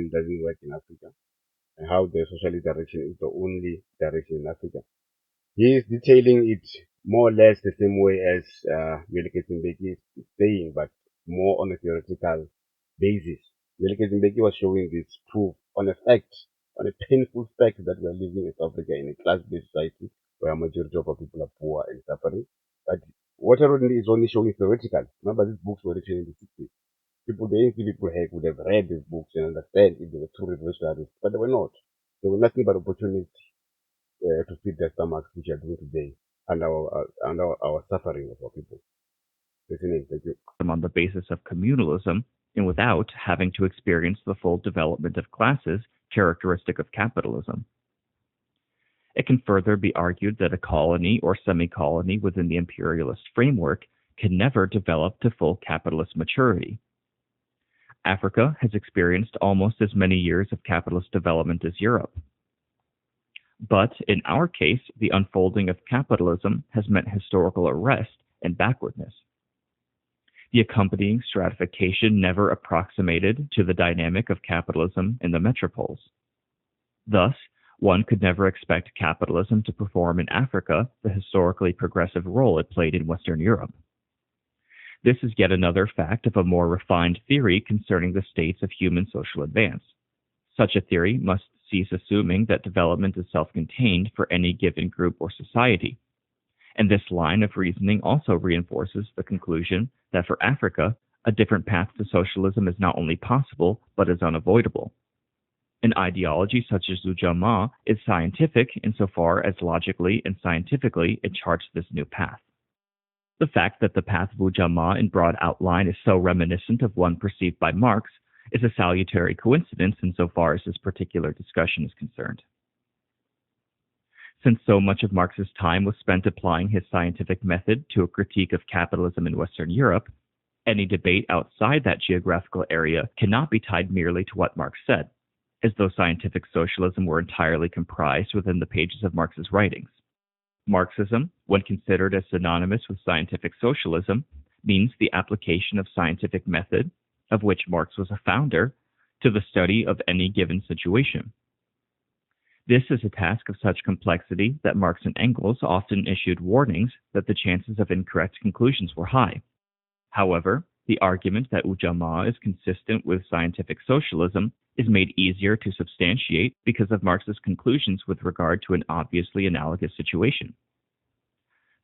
socialism doesn't work in Africa and how the socialist direction is the only direction in Africa. He is detailing it more or less the same way as Mbeki is saying, but more on a theoretical basis. Mbeki was showing this proof on a fact, on a painful fact that we are living in South Africa in a class-based society where a majority of our people are poor and suffering. But Walter Rodney is only showing theoretical. Remember, these books were written in the 60s. The ancient people here would have read these books and understand if they were true revolutionaries, but they were not. They were nothing but opportunities to feed their stomachs, which are doing today, and our suffering of our people. Listening, thank you. On the basis of communalism and without having to experience the full development of classes characteristic of capitalism. It can further be argued that a colony or semi-colony within the imperialist framework can never develop to full capitalist maturity. Africa has experienced almost as many years of capitalist development as Europe. But in our case, the unfolding of capitalism has meant historical arrest and backwardness. The accompanying stratification never approximated to the dynamic of capitalism in the metropoles. Thus, one could never expect capitalism to perform in Africa the historically progressive role it played in Western Europe. This is yet another fact of a more refined theory concerning the states of human social advance. Such a theory must cease assuming that development is self-contained for any given group or society. And this line of reasoning also reinforces the conclusion that for Africa, a different path to socialism is not only possible, but is unavoidable. An ideology such as Ujamaa is scientific insofar as logically and scientifically it charts this new path. The fact that the path of Ujamaa in broad outline is so reminiscent of one perceived by Marx is a salutary coincidence insofar as this particular discussion is concerned. Since so much of Marx's time was spent applying his scientific method to a critique of capitalism in Western Europe, any debate outside that geographical area cannot be tied merely to what Marx said, as though scientific socialism were entirely comprised within the pages of Marx's writings. Marxism, when considered as synonymous with scientific socialism, means the application of scientific method, of which Marx was a founder, to the study of any given situation. This is a task of such complexity that Marx and Engels often issued warnings that the chances of incorrect conclusions were high. However, the argument that Ujamaa is consistent with scientific socialism is made easier to substantiate because of Marx's conclusions with regard to an obviously analogous situation.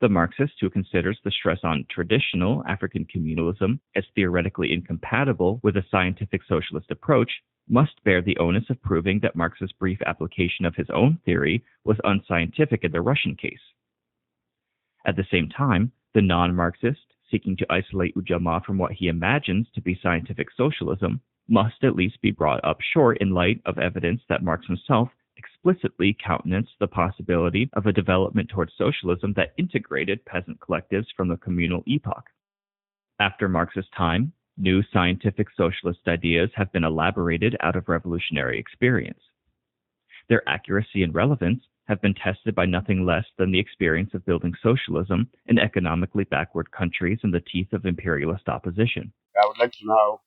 The Marxist who considers the stress on traditional African communalism as theoretically incompatible with a scientific socialist approach must bear the onus of proving that Marx's brief application of his own theory was unscientific in the Russian case. At the same time, the non-Marxist, seeking to isolate Ujamaa from what he imagines to be scientific socialism, must at least be brought up short in light of evidence that Marx himself explicitly countenanced the possibility of a development towards socialism that integrated peasant collectives from the communal epoch. After Marx's time, new scientific socialist ideas have been elaborated out of revolutionary experience. Their accuracy and relevance have been tested by nothing less than the experience of building socialism in economically backward countries in the teeth of imperialist opposition. I would like to now